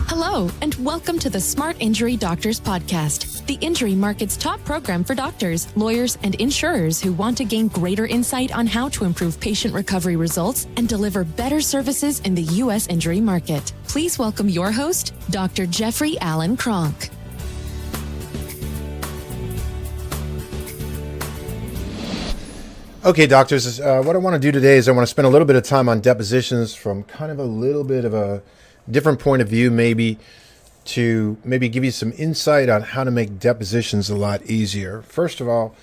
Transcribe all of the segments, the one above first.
Hello, and welcome to the Smart Injury Doctors Podcast, the injury market's top program for doctors, lawyers, and insurers who want to gain greater insight on how to improve patient recovery results and deliver better services in the U.S. injury market. Please welcome your host, Dr. Jeffrey Allen Kronk. Okay, doctors, what I want to do today is I want to spend a little bit of time on depositions from kind of a little bit of a different point of view, maybe to give you some insight on how to make depositions a lot easier. First of all,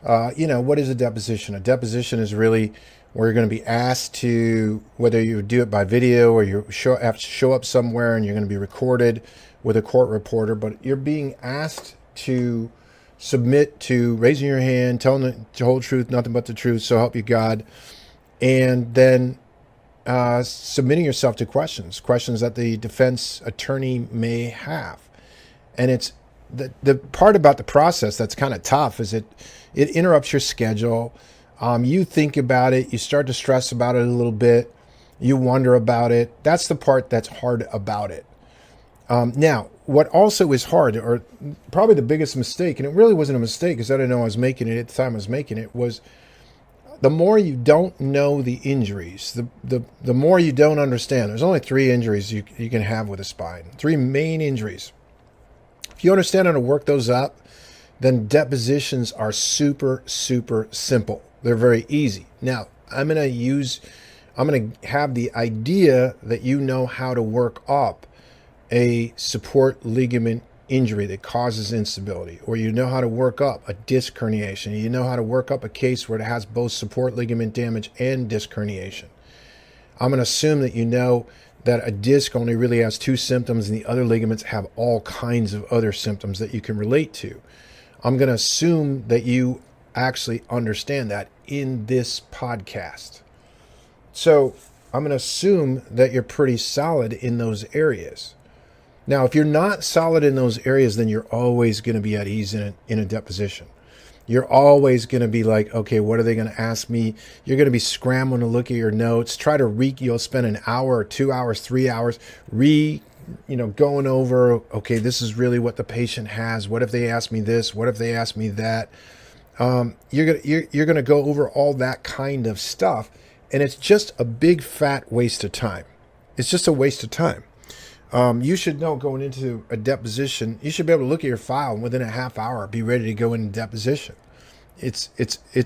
what is a deposition? A deposition is really where you're going to be asked to, whether you do it by video or you have to show up somewhere and you're going to be recorded with a court reporter, but you're being asked to submit to raising your hand, telling the whole truth, nothing but the truth, so help you God, and then submitting yourself to questions that the defense attorney may have. And it's the part about the process that's kind of tough is it interrupts your schedule. You think about it, you start to stress about it a little bit, you wonder about it. That's the part that's hard about it. Now, what also is hard, or probably the biggest mistake, and it really wasn't a mistake because I didn't know I was making it at the time I was making it, was the more you don't know the injuries, the more you don't understand. There's only 3 injuries you can have with a spine, 3 main injuries. If you understand how to work those up, then depositions are super, super simple. They're very easy. Now, I'm going to have the idea that you know how to work up a support ligament injury that causes instability, or you know how to work up a disc herniation, you know how to work up a case where it has both support ligament damage and disc herniation. I'm going to assume that you know that a disc only really has 2 symptoms and the other ligaments have all kinds of other symptoms that you can relate to. I'm going to assume that you actually understand that in this podcast. So I'm going to assume that you're pretty solid in those areas. Now, if you're not solid in those areas, then you're always going to be at ease in a deposition. You're always going to be like, okay, what are they going to ask me? You're going to be scrambling to look at your notes. You'll spend an hour or 2 hours, 3 hours going over, okay, this is really what the patient has. What if they ask me this? What if they ask me that? You're going to go over all that kind of stuff, and it's just a big fat waste of time. It's just a waste of time. You should know going into a deposition, you should be able to look at your file and within a half hour be ready to go into deposition. It's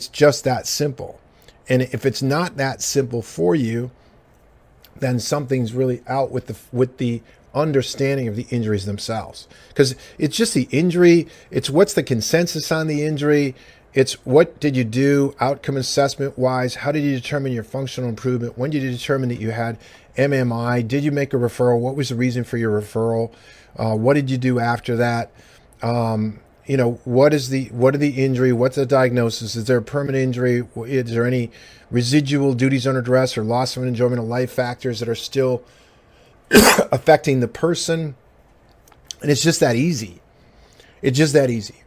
just that simple. And if it's not that simple for you, then something's really out with the understanding of the injuries themselves. Because it's just the injury, it's what's the consensus on the injury, it's what did you do outcome assessment wise, how did you determine your functional improvement, when did you determine that you had MMI, did you make a referral, what was the reason for your referral, what did you do after that, what are the injury, what's the diagnosis, is there a permanent injury, is there any residual duties under duress or loss of enjoyment of life factors that are still affecting the person. And it's just that easy. It's just that easy,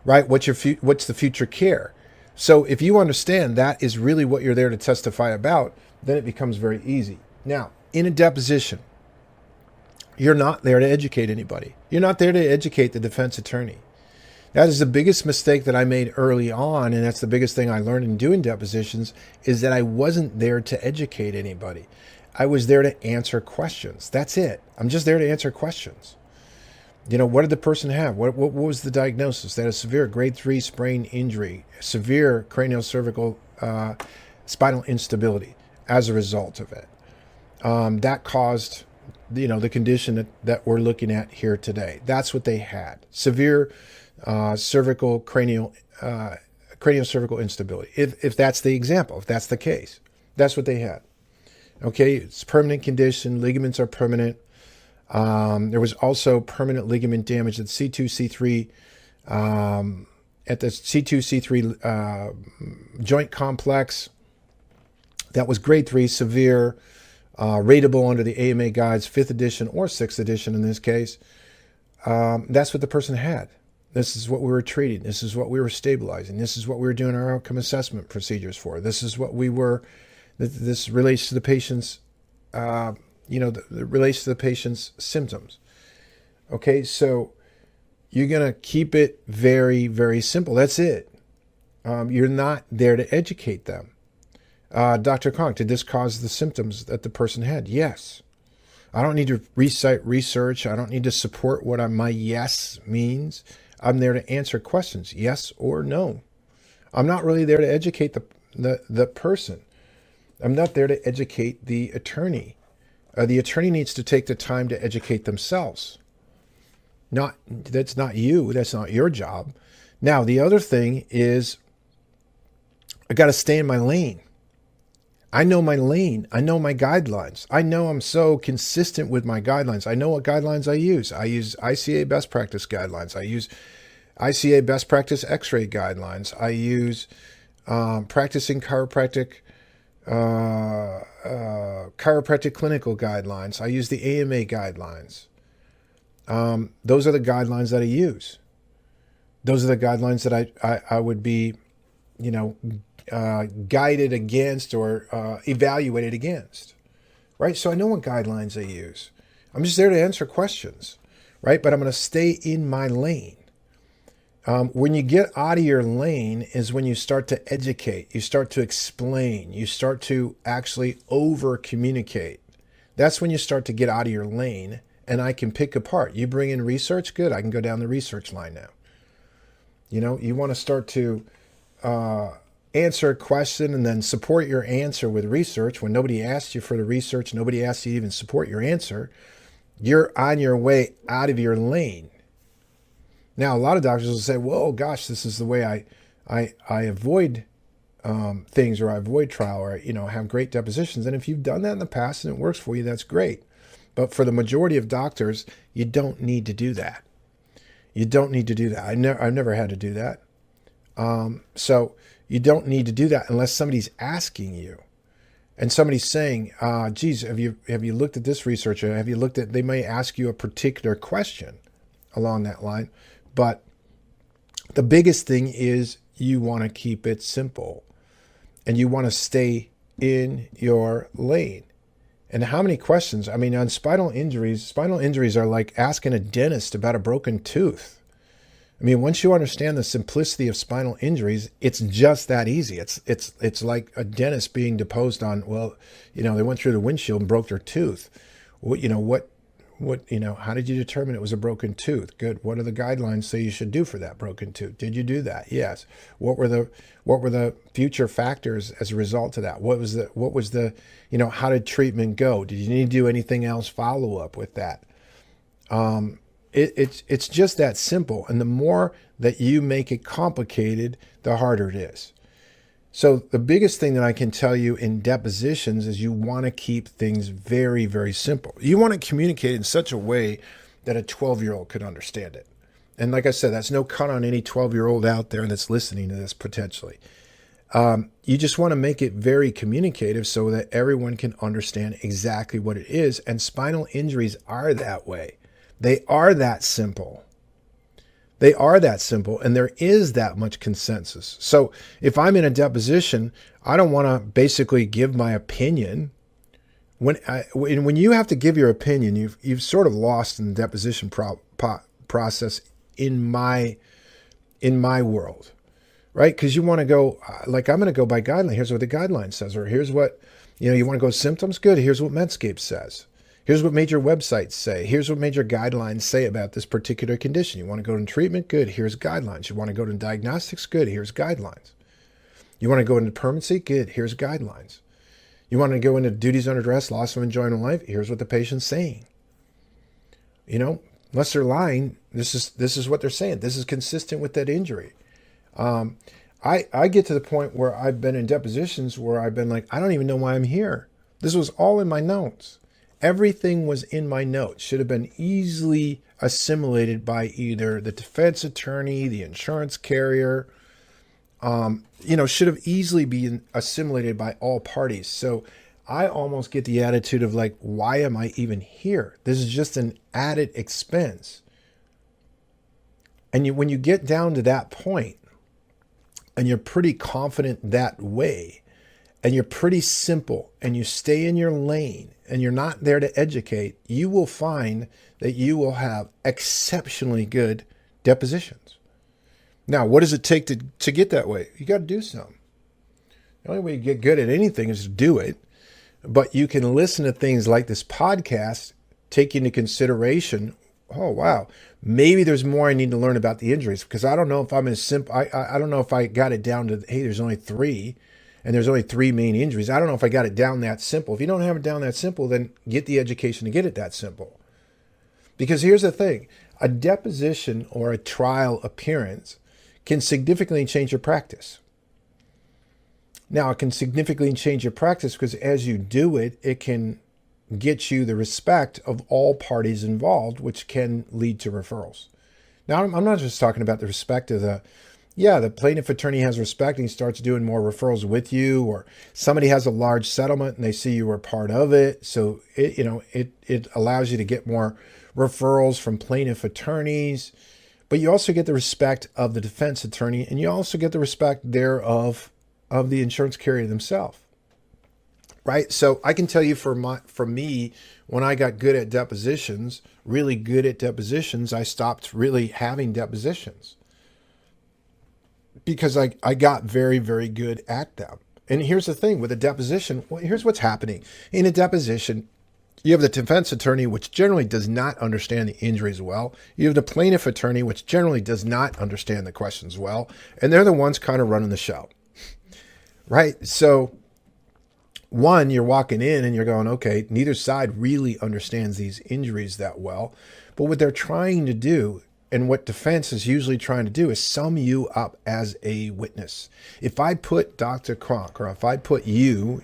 right? What's the future care? So if you understand that is really what you're there to testify about, then it becomes very easy. Now, in a deposition, you're not there to educate anybody. You're not there to educate the defense attorney. That is the biggest mistake that I made early on, and that's the biggest thing I learned in doing depositions, is that I wasn't there to educate anybody. I was there to answer questions. That's it. I'm just there to answer questions. What did the person have? What was the diagnosis? They had a severe grade 3 sprain injury, severe craniocervical spinal instability as a result of it. That caused, the condition that we're looking at here today. That's what they had. Severe cervical craniocervical instability. If that's the example, if that's the case, that's what they had. Okay, it's a permanent condition. Ligaments are permanent. There was also permanent ligament damage at C2, C3, at the C2, C3 joint complex. That was grade 3, severe, rateable under the AMA guides, 5th edition or 6th edition in this case. That's what the person had. This is what we were treating. This is what we were stabilizing. This is what we were doing our outcome assessment procedures for. This is what we were, this relates to the patient's that relates to the patient's symptoms. Okay, so you're going to keep it very, very simple. That's it. You're not there to educate them. Dr. Conk, did this cause the symptoms that the person had? Yes. I don't need to recite research. I don't need to support what my yes means. I'm there to answer questions, yes or no. I'm not really there to educate the person. I'm not there to educate the attorney. The attorney needs to take the time to educate themselves. That's not you. That's not your job. Now, the other thing is I got to stay in my lane. I know my lane. I know my guidelines. I know I'm so consistent with my guidelines. I know what guidelines I use. I use ICA best practice guidelines. I use ICA best practice x-ray guidelines. I use practicing chiropractic clinical guidelines. I use the AMA guidelines. Those are the guidelines that I use. Those are the guidelines that I would be, guided against or evaluated against, right? So I know what guidelines I use. I'm just there to answer questions, right? But I'm going to stay in my lane. When you get out of your lane is when you start to educate, you start to explain, you start to actually over communicate. That's when you start to get out of your lane, and I can pick apart. You bring in research, good. I can go down the research line now. You want to start to answer a question and then support your answer with research. When nobody asked you for the research, nobody asked you to even support your answer, you're on your way out of your lane. Now, a lot of doctors will say, well, gosh, this is the way I avoid things, or I avoid trial, or, have great depositions. And if you've done that in the past and it works for you, that's great. But for the majority of doctors, you don't need to do that. You don't need to do that. I've never had to do that. So you don't need to do that unless somebody's asking you, and somebody's saying, geez, have you looked at this research? Or have you looked at, they may ask you a particular question along that line. But the biggest thing is you want to keep it simple, and you want to stay in your lane. And how many questions? I mean, on spinal injuries are like asking a dentist about a broken tooth. I mean, once you understand the simplicity of spinal injuries, it's just that easy. It's like a dentist being deposed on, well, they went through the windshield and broke their tooth. How did you determine it was a broken tooth? Good. What do the guidelines say you should do for that broken tooth? Did you do that? Yes. What were the future factors as a result of that? What was the how did treatment go? Did you need to do anything else follow up with that? It's just that simple. And the more that you make it complicated, the harder it is. So the biggest thing that I can tell you in depositions is you want to keep things very, very simple. You want to communicate in such a way that a 12-year-old could understand it. And like I said, that's no cut on any 12-year-old out there that's listening to this potentially. You just want to make it very communicative so that everyone can understand exactly what it is. And spinal injuries are that way. They are that simple. They are that simple, and there is that much consensus. So if I'm in a deposition, I don't want to basically give my opinion. When you have to give your opinion, you've sort of lost in the deposition process in my world, right? Because you want to go, like, I'm going to go by guideline. Here's what the guideline says, or here's what, you want to go symptoms? Good. Here's what Medscape says. Here's what major websites say. Here's what major guidelines say about this particular condition. You want to go to treatment? Good. Here's guidelines. You want to go to diagnostics? Good. Here's guidelines. You want to go into permanency? Good. Here's guidelines. You want to go into duties under duress, loss of enjoyment of life? Here's what the patient's saying. Unless they're lying, this is what they're saying. This is consistent with that injury. I get to the point where I've been in depositions where I've been like, I don't even know why I'm here. This was all in my notes. Everything was in my notes. Should have been easily assimilated by either the defense attorney, the insurance carrier, should have easily been assimilated by all parties. So I almost get the attitude of like, why am I even here? This is just an added expense. And when you get down to that point, and you're pretty confident that way, and you're pretty simple, and you stay in your lane, and you're not there to educate, you will find that you will have exceptionally good depositions. Now, what does it take to get that way? You got to do something. The only way you get good at anything is to do it. But you can listen to things like this podcast, take into consideration, oh, wow, maybe there's more I need to learn about the injuries, because I don't know if I'm as simple. I don't know if I got it down to, hey, there's only 3 and there's only 3 main injuries. I don't know if I got it down that simple. If you don't have it down that simple, then get the education to get it that simple. Because here's the thing, a deposition or a trial appearance can significantly change your practice. Now, it can significantly change your practice because as you do it, it can get you the respect of all parties involved, which can lead to referrals. Now, I'm not just talking about the respect of the plaintiff attorney has respect and he starts doing more referrals with you, or somebody has a large settlement and they see you were part of it. So it allows you to get more referrals from plaintiff attorneys, but you also get the respect of the defense attorney, and you also get the respect thereof of the insurance carrier themselves, right? So I can tell you for me, when I got good at depositions, really good at depositions, I stopped really having depositions because I got very, very good at them. And here's the thing with a deposition, here's what's happening. In a deposition, you have the defense attorney, which generally does not understand the injuries well. You have the plaintiff attorney, which generally does not understand the questions well. And they're the ones kind of running the show. Right? So, one, you're walking in and you're going, okay, neither side really understands these injuries that well. But what they're trying to do, and what defense is usually trying to do, is sum you up as a witness. If I put Dr. Kronk, or if I put you,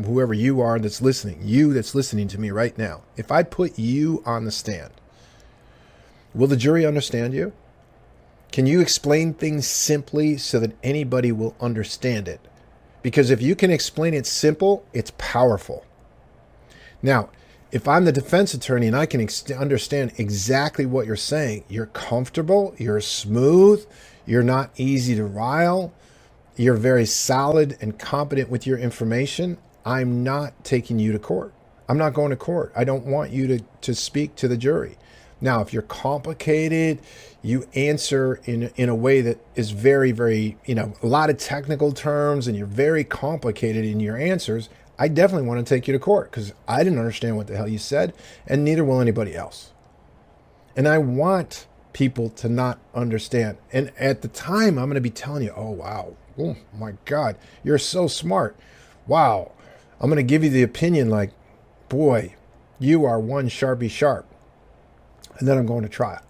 whoever you are that's listening, you that's listening to me right now, if I put you on the stand, will the jury understand you? Can you explain things simply so that anybody will understand it? Because if you can explain it simple, it's powerful. Now, if I'm the defense attorney and I can understand exactly what you're saying, you're comfortable, you're smooth, you're not easy to rile, you're very solid and competent with your information, I'm not taking you to court. I'm not going to court. I don't want you to speak to the jury. Now, if you're complicated, you answer in a way that is very, very, a lot of technical terms, and you're very complicated in your answers, I definitely want to take you to court because I didn't understand what the hell you said, and neither will anybody else. And I want people to not understand. And at the time, I'm going to be telling you, oh, wow, oh my God, you're so smart. Wow. I'm going to give you the opinion like, boy, you are one sharpie sharp. And then I'm going to trial,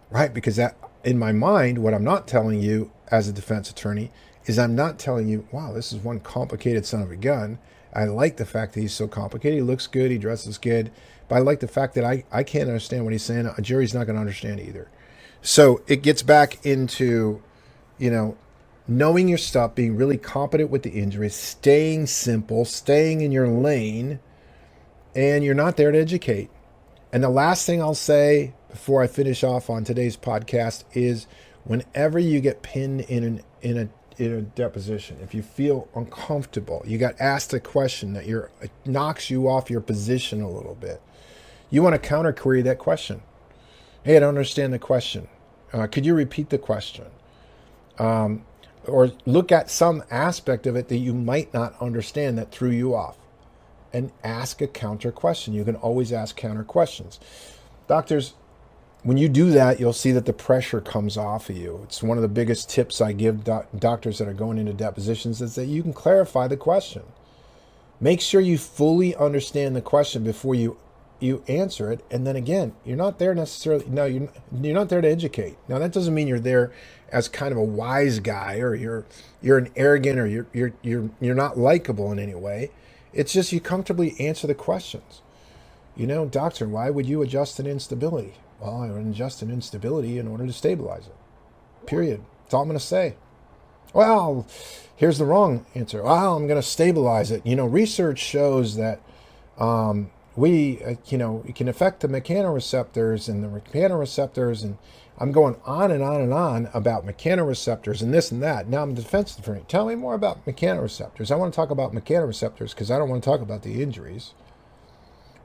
right? Because that, in my mind, what I'm not telling you as a defense attorney is I'm not telling you, wow, this is one complicated son of a gun. I like the fact that he's so complicated. He looks good. He dresses good. But I like the fact that I can't understand what he's saying. A jury's not going to understand either. So it gets back into, knowing your stuff, being really competent with the injuries, staying simple, staying in your lane, and you're not there to educate. And the last thing I'll say before I finish off on today's podcast is whenever you get pinned in a deposition, if you feel uncomfortable, you got asked a question that it knocks you off your position a little bit, you want to counter query that question. Hey, I don't understand the question. Could you repeat the question? Or look at some aspect of it that you might not understand that threw you off. And ask a counter question. You can always ask counter questions. Doctors, when you do that, you'll see that the pressure comes off of you. It's one of the biggest tips I give doctors that are going into depositions is that you can clarify the question. Make sure you fully understand the question before you answer it. And then again, you're not there necessarily. No, you're not there to educate. Now that doesn't mean you're there as kind of a wise guy, or you're an arrogant, or you're not likable in any way. It's just you comfortably answer the questions. Doctor, why would you adjust an instability? Well, I would adjust an instability in order to stabilize it. Period. That's all I'm going to say. Well, here's the wrong answer. Well, I'm going to stabilize it. Research shows that it can affect the mechanoreceptors and the mechanoreceptors, and I'm going on and on and on about mechanoreceptors and this and that. Now I'm a defense attorney. Tell me more about mechanoreceptors. I want to talk about mechanoreceptors because I don't want to talk about the injuries.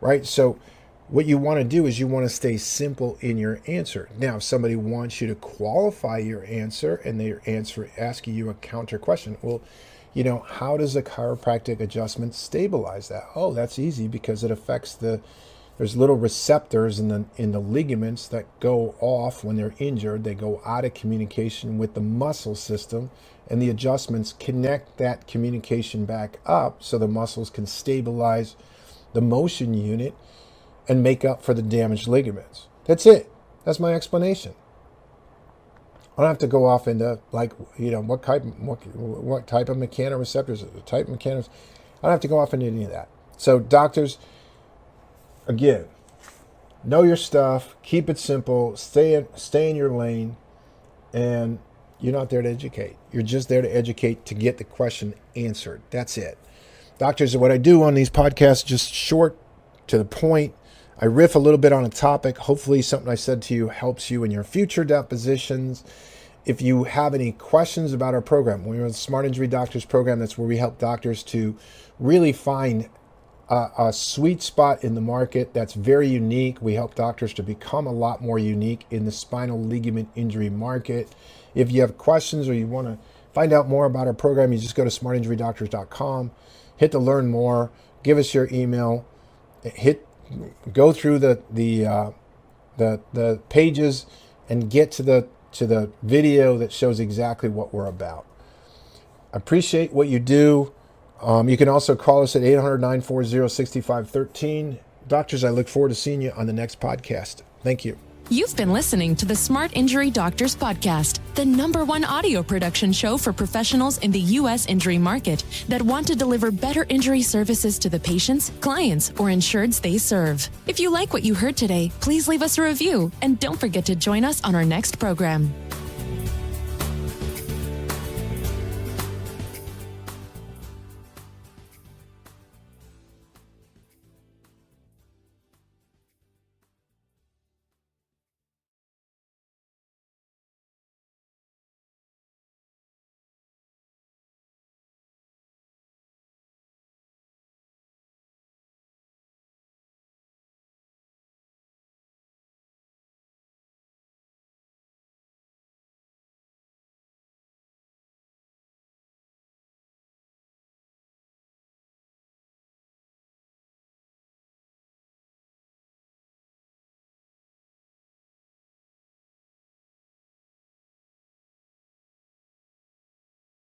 right? So what you want to do is you want to stay simple in your answer. Now, if somebody wants you to qualify your answer and their answer asking you a counter question, well, how does a chiropractic adjustment stabilize that? Oh, that's easy, because it affects there's little receptors in the ligaments that go off when they're injured. They go out of communication with the muscle system, and the adjustments connect that communication back up so the muscles can stabilize the motion unit and make up for the damaged ligaments. That's it. That's my explanation. I don't have to go off into what type of mechanoreceptors, type mechanisms. I don't have to go off into any of that. So doctors, again, know your stuff, keep it simple, stay in your lane, and you're not there to educate. You're just there to educate to get the question answered. That's it. Doctors, what I do on these podcasts, just short, to the point. I riff a little bit on a topic. Hopefully something I said to you helps you in your future depositions. If you have any questions about our program, we're the Smart Injury Doctors program. That's where we help doctors to really find a sweet spot in the market that's very unique. We help doctors to become a lot more unique in the spinal ligament injury market. If you have questions or you want to find out more about our program, you just go to smartinjurydoctors.com, hit the learn more, give us your email, go through the pages and get to the video that shows exactly what we're about. I appreciate what you do. You can also call us at 800-940-6513. Doctors, I look forward to seeing you on the next podcast. Thank you. You've been listening to the Smart Injury Doctors Podcast, the #1 audio production show for professionals in the U.S. injury market that want to deliver better injury services to the patients, clients, or insureds they serve. If you like what you heard today, please leave us a review and don't forget to join us on our next program.